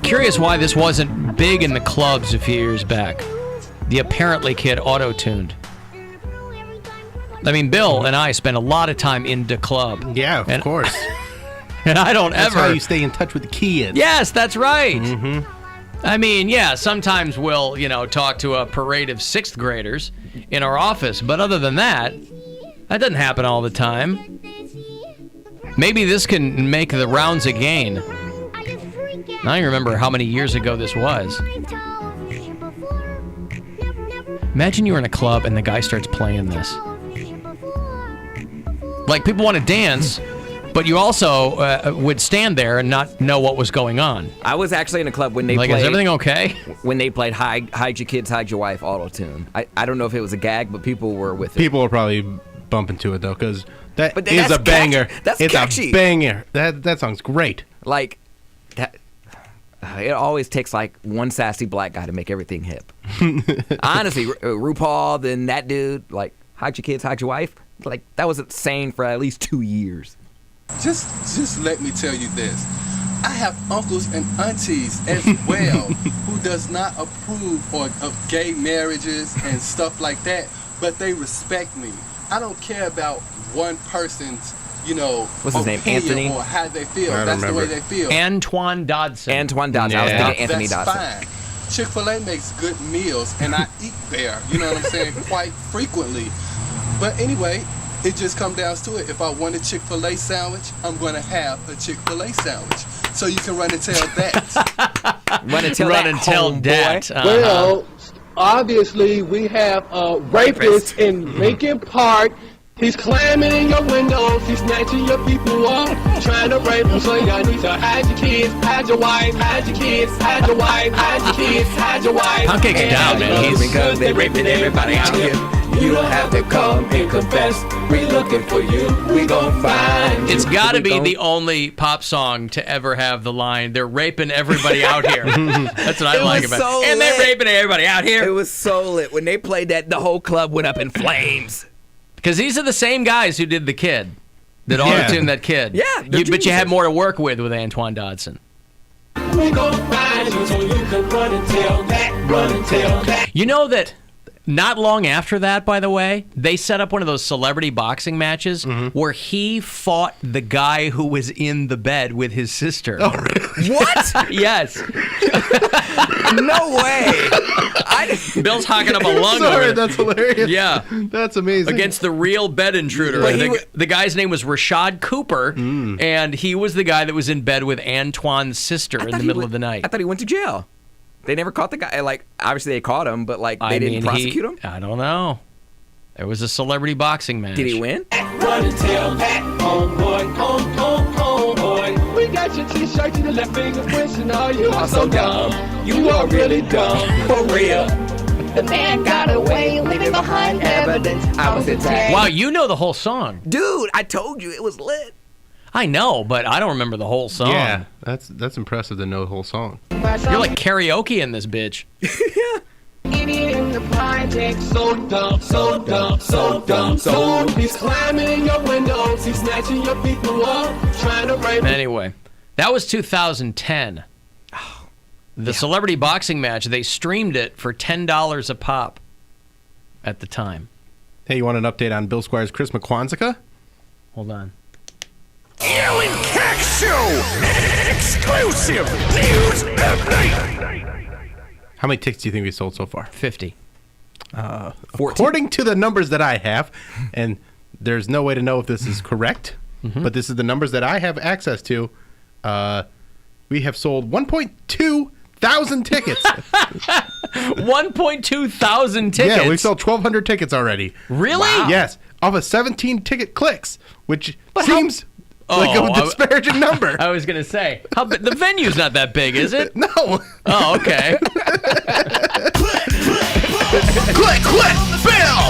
Curious why this wasn't big in the clubs a few years back. The Apparently Kid auto-tuned. I mean, Bill and I spend a lot of time in the club. Yeah, of course. And I don't That's ever... how you stay in touch with the kids. Yes, that's right. Mm-hmm. I mean, yeah, sometimes we'll, talk to a parade of 6th graders in our office. But other than that doesn't happen all the time. Maybe this can make the rounds again. I don't remember how many years ago this was. Imagine you're in a club and the guy starts playing this. Like, people want to dance, but you also would stand there and not know what was going on. I was actually in a club when they played... Is everything okay? When they played Hide Your Kids, Hide Your Wife auto-tune. I don't know if it was a gag, but people were with it. People are probably bumping to it, though, because that's a banger. That's it's catchy. A banger. That song's great. Like, that... It always takes, like, one sassy black guy to make everything hip. Honestly, RuPaul, then that dude, like, Hide Your Kids, Hide Your Wife, like, that was insane for at least 2 years. Just let me tell you this. I have uncles and aunties as well who does not approve of gay marriages and stuff like that, but they respect me. I don't care about one person's what's his name? Anthony? Or how they feel. That's the way they feel. Antoine Dodson. Yeah. I was thinking Anthony That's Dodson. Fine. Chick-fil-A makes good meals, and I eat there, you know what I'm saying, quite frequently. But anyway, it just comes down to it. If I want a Chick-fil-A sandwich, I'm going to have a Chick-fil-A sandwich. So you can run and tell that. Run and tell that. Uh-huh. Well, obviously, we have a rapist in Lincoln Park. He's climbing in your windows, he's snatching your people up, trying to rape them, so y'all need to hide your kids, hide your wife, hide your kids, hide your wife, hide your kids, hide your wife. Poundcake's down, man. Because they're raping everybody out here. You don't have to come and confess. We looking for you. We gon' find you. It's got to be the only pop song to ever have the line, they're raping everybody out here. That's what I like about it. And they're raping everybody out here. It was so lit. When they played that, the whole club went up in flames. Because these are the same guys who did the kid. That auto-tuned that kid. Yeah. But you had more to work with Antoine Dodson. We gon' find you so you can run and tell that, run and tell that. You know that not long after that, by the way, they set up one of those celebrity boxing matches where he fought the guy who was in the bed with his sister. Oh, really? What? Yes. No way. Bill's hocking up a lung. Sorry, that's hilarious. Yeah. That's amazing. Against the real bed intruder. The guy's name was Rashad Cooper, and he was the guy that was in bed with Antoine's sister in the middle of the night. I thought he went to jail. They never caught the guy. Like, obviously they caught him, but like they didn't prosecute him. I don't know. There was a celebrity boxing match. Did he win? Run and tell that, homeboy. We got your t-shirt to the left finger pushing. Oh, you are so dumb. You are really dumb, for real. The man got away, leaving behind evidence. I was attacked. Wow, you know the whole song. Dude, I told you it was lit. I know, but I don't remember the whole song. Yeah, that's impressive to know the whole song. You're like karaoke in this bitch. Yeah. Idiot in the project, so dumb, so dumb, so dumb, so he's climbing in your windows, he's snatching your people up, trying to rape. Anyway, that was 2010. The celebrity boxing match, they streamed it for $10 a pop at the time. Hey, you want an update on Bill Squire's Christmas Kwanzaa? Hold on. Alan Cox Show! Exclusive news update! How many tickets do you think we sold so far? 50. According to the numbers that I have, and there's no way to know if this is correct, but this is the numbers that I have access to, we have sold 1.2 thousand tickets. 1.2 thousand tickets? Yeah, we've sold 1,200 tickets already. Really? Wow. Yes, off of 17 ticket clicks, which seems like a disparaging number. I was going to say, the venue's not that big, is it? No. Oh, okay. Click, Bill!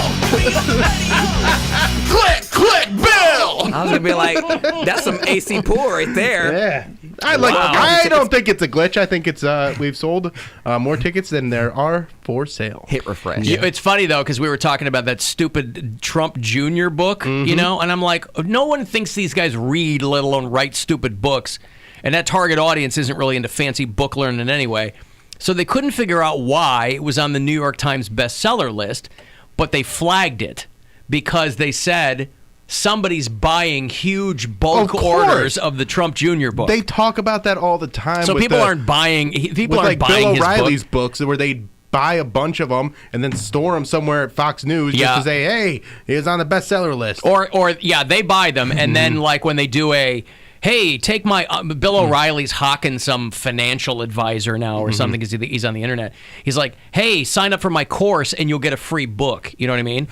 Click, Bill! I was gonna be like, that's some AC pool right there. Yeah. I don't think it's a glitch. I think it's we've sold more tickets than there are for sale. Hit refresh. Yeah. It's funny, though, because we were talking about that stupid Trump Jr. book, and I'm like, no one thinks these guys read, let alone write stupid books. And that target audience isn't really into fancy book learning anyway. So they couldn't figure out why it was on the New York Times bestseller list, but they flagged it because they said somebody's buying huge bulk orders of the Trump Jr. book. They talk about that all the time. So people aren't buying. People aren't buying Bill O'Reilly's book. books, where they buy a bunch of them and then store them somewhere at Fox News just to say, "Hey, it's on the bestseller list." Or they buy them, and then like when they do hey, take my Bill O'Reilly's hawking some financial advisor now or something because he's on the internet. He's like, hey, sign up for my course and you'll get a free book. You know what I mean?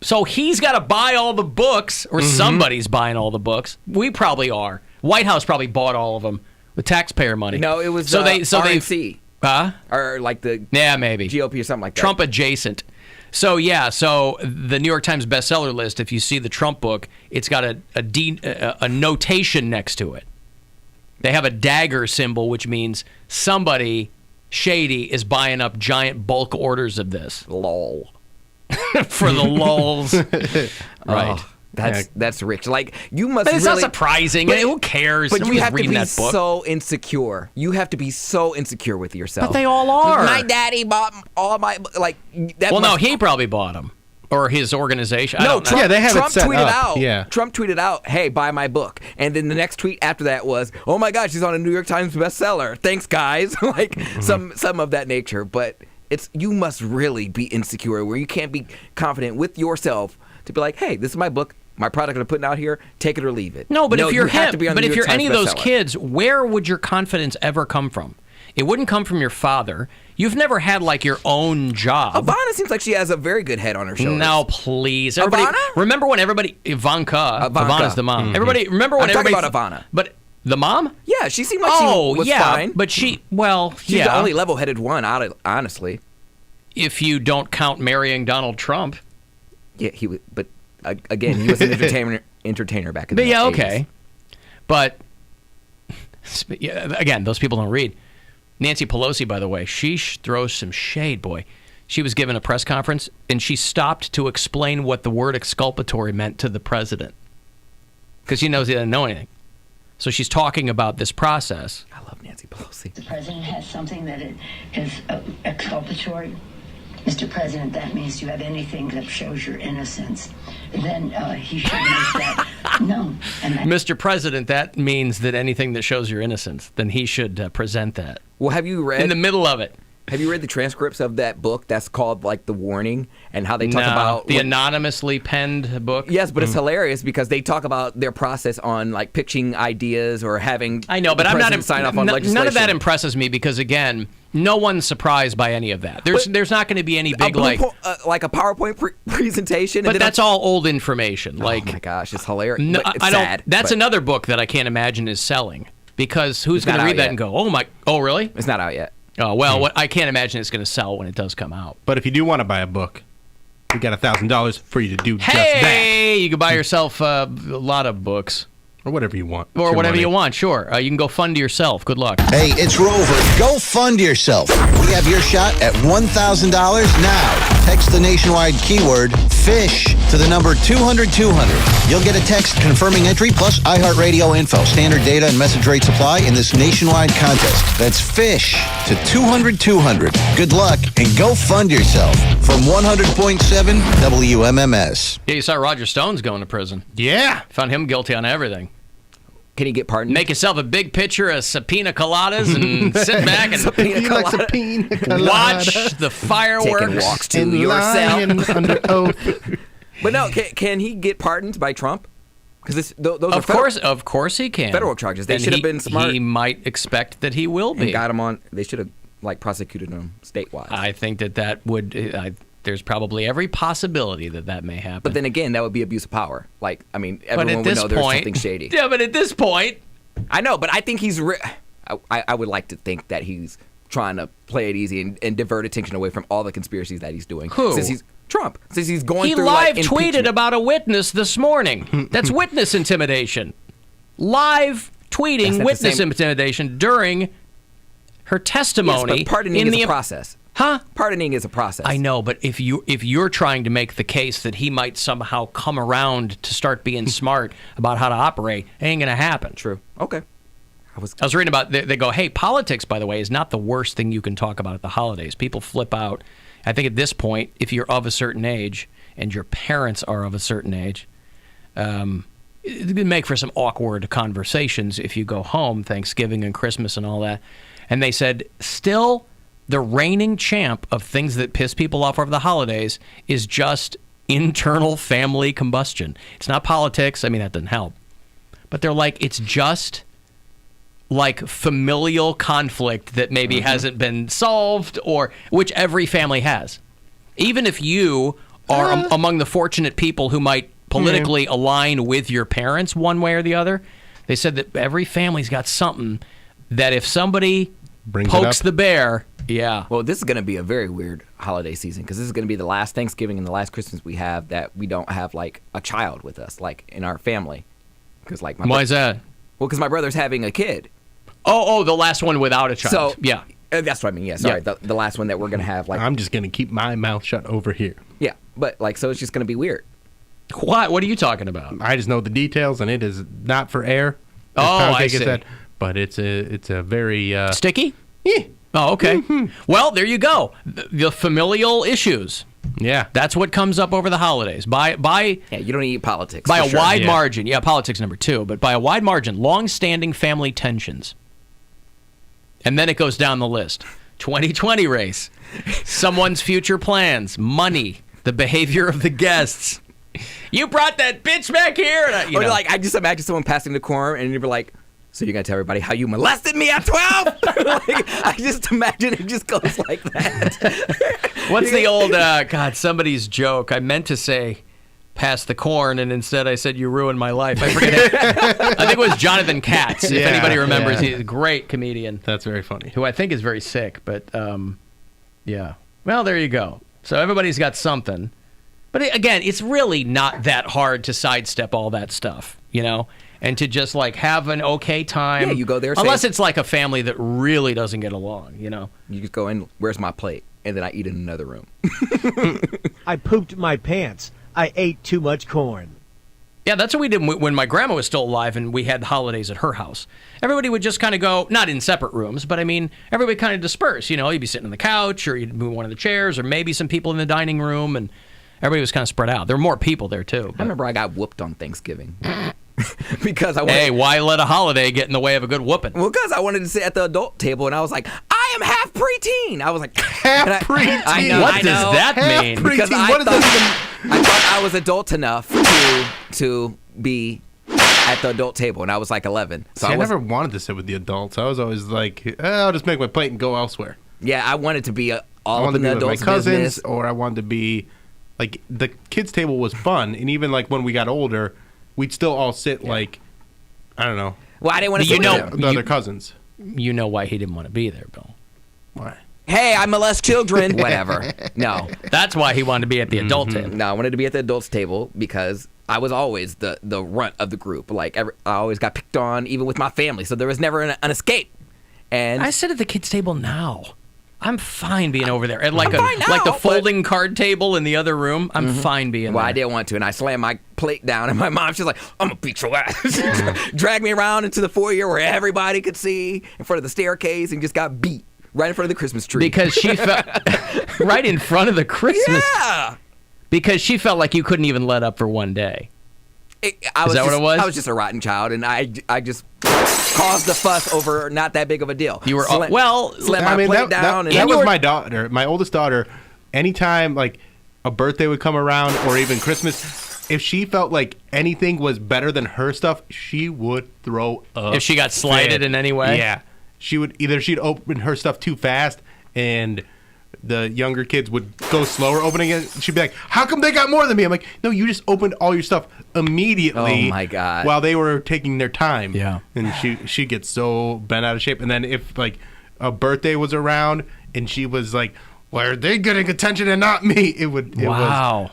So he's got to buy all the books, or somebody's buying all the books. We probably are. White House probably bought all of them with taxpayer money. No, it was RNC. Or like the maybe GOP or something like that. Trump adjacent. So the New York Times bestseller list, if you see the Trump book, it's got a notation next to it. They have a dagger symbol, which means somebody shady is buying up giant bulk orders of this. Lol. For the lulz. Right. That's rich. Like, you must But it's really, not surprising. Who cares? But Nobody's you have to reading be that book. so insecure. You have to be so insecure with yourself. But they all are. My daddy bought all my, like, that Well, no, must- he probably bought them. Or his organization. I don't know. Yeah, they have it Trump set tweeted up. out. Yeah. Trump tweeted out, "Hey, buy my book." And then the next tweet after that was, "Oh my gosh, she's on a New York Times bestseller. Thanks, guys." Like some of that nature. But you must really be insecure, where you can't be confident with yourself to be like, "Hey, this is my book, my product I'm putting out here. Take it or leave it." No, but if you're you have him, to be on but the if New you're York any of Times those bestseller. kids, where would your confidence ever come from? It wouldn't come from your father. You've never had like your own job. Ivana seems like she has a very good head on her shoulders. No, please. Everybody, Ivana? remember when everybody Ivanka. Ivana's the mom. Everybody, remember when I'm talking everybody. about Ivana. But the mom? Yeah, she seemed like she was fine. But she's the only level-headed one, honestly. If you don't count marrying Donald Trump. Yeah, he was. But again, he was an entertainer back in the 80s. Yeah, okay. But again, those people don't read. Nancy Pelosi, by the way, she throws some shade, boy. She was given a press conference, and she stopped to explain what the word exculpatory meant to the president. Because she knows he doesn't know anything. So she's talking about this process. I love Nancy Pelosi. The president has something that is exculpatory. Mr. President, that means you have anything that shows your innocence. Then he should make that known. Mr. President, that means that anything that shows your innocence, then he should present that. Well, have you read... In the middle of it. Have you read the transcripts of that book that's called, like, The Warning, and how they talk about... the anonymously penned book? Yes, but it's hilarious because they talk about their process on, like, pitching ideas or having... I know, but I'm not... sign off on legislation. None of that impresses me because, again, no one's surprised by any of that. There's not going to be any big, like a PowerPoint presentation. But that's all old information. Like, oh, my gosh, it's hilarious. No, it's I sad, don't... That's but another book that I can't imagine is selling because who's going to read that yet. and go, oh, really? It's not out yet. Oh, well, I can't imagine it's going to sell when it does come out. But if you do want to buy a book, we got $1,000 for you to do just that. Hey, you can buy yourself a lot of books. Or whatever you want. Or whatever you want, sure. You can go fund yourself. Good luck. Hey, it's Rover. Go fund yourself. We have your shot at $1,000 now. Text the nationwide keyword FISH to the number 200-200. You'll get a text confirming entry plus iHeartRadio info. Standard data and message rates apply in this nationwide contest. That's FISH to 200-200. Good luck and go fund yourself. From 100.7 WMMS. Yeah, you saw Roger Stone's going to prison. Yeah. Found him guilty on everything. Can he get pardoned? Make yourself a big picture of pina coladas and sit back and watch the fireworks. Taking walks to and yourself. lying under oath. But no, can he get pardoned by Trump? Because those are of course he can. Federal charges. They should have been smart. He might expect that he will be. And got him on. They should have prosecuted him statewide. I think that would. There's probably every possibility that may happen. But then again, that would be abuse of power. Like, I mean, everyone would know there's something shady. Yeah, but at this point, I know. But I think he's. I would like to think that he's trying to play it easy and divert attention away from all the conspiracies that he's doing. Who? Since he's Trump. Since he's going through live like, tweeted about a witness this morning. That's witness intimidation. Live tweeting witness intimidation during her testimony. Yes, but pardoning is a process. Huh? Pardoning is a process. I know, but if you're trying to make the case that he might somehow come around to start being smart about how to operate, it ain't gonna happen. True. Okay. I was reading about, they go, hey, politics, by the way, is not the worst thing you can talk about at the holidays. People flip out. I think at this point, if you're of a certain age and your parents are of a certain age, it can make for some awkward conversations if you go home, Thanksgiving and Christmas and all that. And they said, still, the reigning champ of things that piss people off over the holidays is just internal family combustion. It's not politics. I mean, that doesn't help. But they're like, it's just like familial conflict that maybe hasn't been solved, or which every family has. Even if you are among the fortunate people who might politically align with your parents one way or the other, they said that every family's got something that if somebody pokes the bear, Well, this is going to be a very weird holiday season because this is going to be the last Thanksgiving and the last Christmas we have that we don't have like a child with us, like in our family. Because like why is that? Well, because my brother's having a kid. Oh, the last one without a child. So yeah, that's what I mean. Yeah, sorry, the last one that we're going to have. Like I'm just going to keep my mouth shut over here. Yeah, but like so it's just going to be weird. What are you talking about? I just know the details, and it is not for air. I see. Said, but it's a very sticky. Yeah. Oh, okay. Well, there you go. The familial issues. Yeah, that's what comes up over the holidays. By you don't need politics by a wide margin. Yeah, politics number 2, but by a wide margin, long-standing family tensions. And then it goes down the list: 2020 race, someone's future plans, money, the behavior of the guests. You brought that bitch back here. And I just imagine someone passing the corn and you'd be like, so you're going to tell everybody how you molested me at 12? I just imagine it just goes like that. What's the old, somebody's joke? I meant to say, pass the corn, and instead I said, you ruined my life. I forget it. I think it was Jonathan Katz, if anybody remembers. He's a great comedian. That's very funny. Who I think is very sick, but yeah. Well, there you go. So everybody's got something. But again, it's really not that hard to sidestep all that stuff, and to just like have an okay time. Yeah, you go there. Unless it's like a family that really doesn't get along, You just go in, where's my plate? And then I eat in another room. I pooped my pants. I ate too much corn. Yeah, that's what we did when my grandma was still alive and we had holidays at her house. Everybody would just kind of go, not in separate rooms, but I mean, everybody kind of disperse. You'd be sitting on the couch, or you'd move one of the chairs, or maybe some people in the dining room, and everybody was kind of spread out. There were more people there, too. I remember I got whooped on Thanksgiving. Because Hey, why let a holiday get in the way of a good whooping? Well, because I wanted to sit at the adult table, and I was like, I am half preteen. I was like, half preteen. I know. What does that mean? Because I thought I was adult enough to be at the adult table, and I was like 11. So I never wanted to sit with the adults. I was always like, I'll just make my plate and go elsewhere. Yeah, I wanted to be all up in the adults' with my cousins, business. Or I wanted to be like the kids' table was fun, and even like when we got older, we'd still all sit like, I don't know. Well, I didn't want to sit with the other cousins. You know why he didn't want to be there, Bill. Why? Hey, I molest children. Whatever. No. That's why he wanted to be at the adult table. No, I wanted to be at the adults table because I was always the runt of the group. Like, I always got picked on, even with my family. So there was never an escape. And I sit at the kids' table now. I'm fine being over there. And like the folding card table in the other room, I'm fine being there. Well, I didn't want to, and I slammed my plate down, and my mom, she's like, I'm going to beat your ass. Dragged me around into the foyer where everybody could see, in front of the staircase, and just got beat right in front of the Christmas tree. Because she felt... right in front of the Christmas... Yeah! Because she felt like you couldn't even let up for one day. Is that what it was? I was just a rotten child, and I just caused the fuss over not that big of a deal. You were slammed my plate down. That was my daughter, my oldest daughter. Anytime like a birthday would come around, or even Christmas, if she felt like anything was better than her stuff, she would throw up. If she got slighted in any way, yeah, she'd open her stuff too fast, and the younger kids would go slower opening it. She'd be like, how come they got more than me? I'm like, no, you just opened all your stuff immediately. Oh, my God. While they were taking their time. Yeah. And she gets so bent out of shape. And then if, like, a birthday was around and she was like, why are they getting attention and not me? It was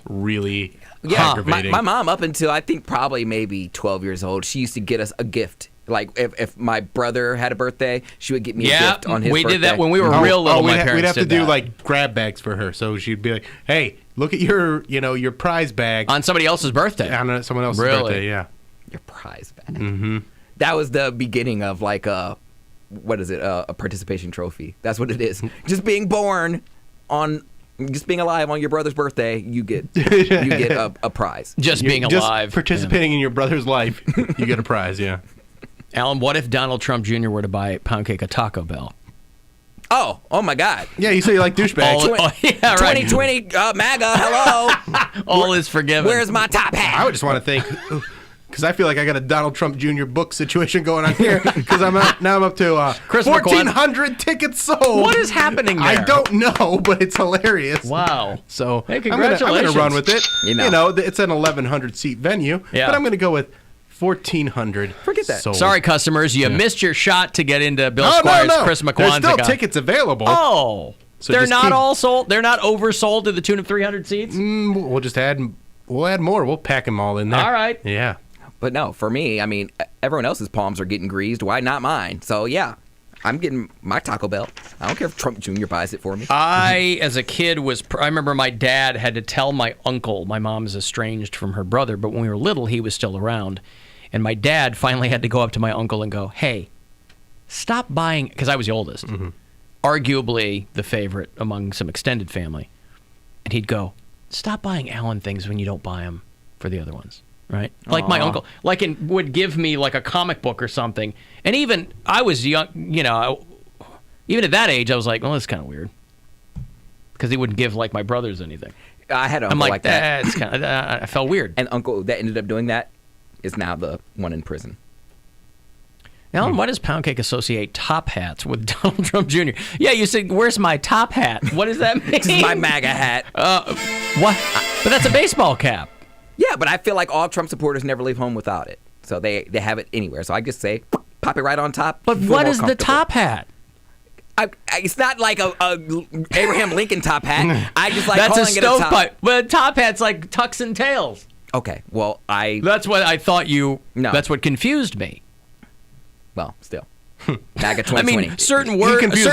really aggravating. My mom, up until I think probably maybe 12 years old, she used to get us a gift. Like, if my brother had a birthday, she would get me a gift on his birthday. We did that when we were real little. My parents we'd have to did do, that. like, grab bags for her. So she'd be like, hey, look at your prize bag. On somebody else's birthday. On someone else's birthday, yeah. Your prize bag. Mm-hmm. That was the beginning of like a participation trophy. That's what it is. Just being born just being alive on your brother's birthday, you get a prize. Just being alive. Just participating in your brother's life, you get a prize, yeah. Alan, what if Donald Trump Jr. were to buy Poundcake a Taco Bell? Oh my God. Yeah, you say you like douchebags. Yeah, right. 2020 MAGA, hello. All is forgiven. Where's my top hat? I would just want to thank, because I feel like I got a Donald Trump Jr. book situation going on here, because I'm up to 1,400 tickets sold. What is happening there? I don't know, but it's hilarious. Wow. So hey, I'm congratulations. gonna run with it. You know, it's an 1,100 seat venue, yeah. But I'm gonna go with 1,400. Forget that. Sold. Sorry, customers, you missed your shot to get into Bill Squire's Chris McQuan's. There's still tickets available. Oh, so they're not all sold. They're not oversold to the tune of 300 seats. We'll just add more. We'll pack them all in there. All right. Yeah. But no, for me, I mean, everyone else's palms are getting greased. Why not mine? So yeah, I'm getting my Taco Bell. I don't care if Trump Jr. buys it for me. I, as a kid, I remember my dad had to tell my uncle. My mom is estranged from her brother, but when we were little, he was still around. And my dad finally had to go up to my uncle and go, hey, stop buying, because I was the oldest, arguably the favorite among some extended family. And he'd go, stop buying Alan things when you don't buy them for the other ones, right? Like my uncle, would give me like a comic book or something. And even, I was young, even at that age, I was like, well, that's kind of weird. Because he wouldn't give like my brothers anything. I had an uncle like that. It's kind of, I felt weird. And uncle that ended up doing that is now the one in prison. Alan, why does Poundcake associate top hats with Donald Trump Jr.? Yeah, you said, where's my top hat? What does that mean? This is my MAGA hat. What? But that's a baseball cap. Yeah, but I feel like all Trump supporters never leave home without it. So they have it anywhere. So I just say, pop it right on top. But what is the top hat? It's not like a Abraham Lincoln top hat. I just like that's calling a it a top. stovepipe. But top hat's like tucks and tails. Okay, well, That's what I thought you... No. That's what confused me. Well, still. MAGA 2020. I mean, certain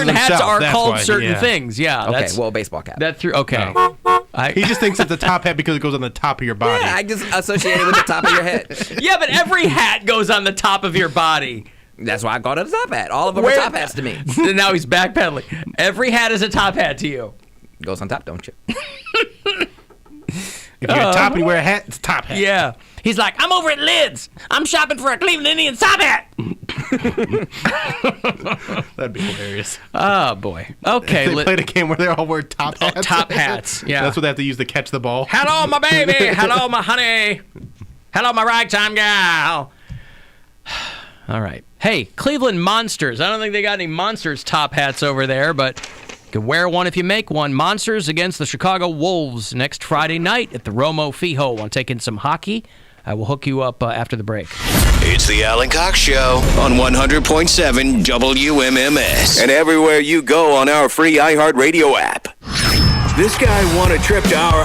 hats are called certain things. Yeah. Okay, well, baseball cap. Okay. No. He just thinks it's a top hat because it goes on the top of your body. Yeah, I just associate it with the top of your head. Yeah, but every hat goes on the top of your body. That's why I called it a top hat. All of them are top hats to me. Now he's backpedaling. Every hat is a top hat to you. Goes on top, don't you? If you're a top and you wear a hat, it's a top hat. Yeah. He's like, I'm over at Lids. I'm shopping for a Cleveland Indians top hat. That'd be hilarious. Oh, boy. Okay. They played a game where they all wear top hats. Top hats, yeah. That's what they have to use to catch the ball. Hello, my baby. Hello, my honey. Hello, my ragtime gal. All right. Hey, Cleveland Monsters. I don't think they got any Monsters top hats over there, but... you can wear one if you make one. Monsters against the Chicago Wolves next Friday night at the Romo Fijo. Want to take in some hockey? I will hook you up after the break. It's the Alan Cox Show on 100.7 WMMS. And everywhere you go on our free iHeartRadio app. This guy won a trip to our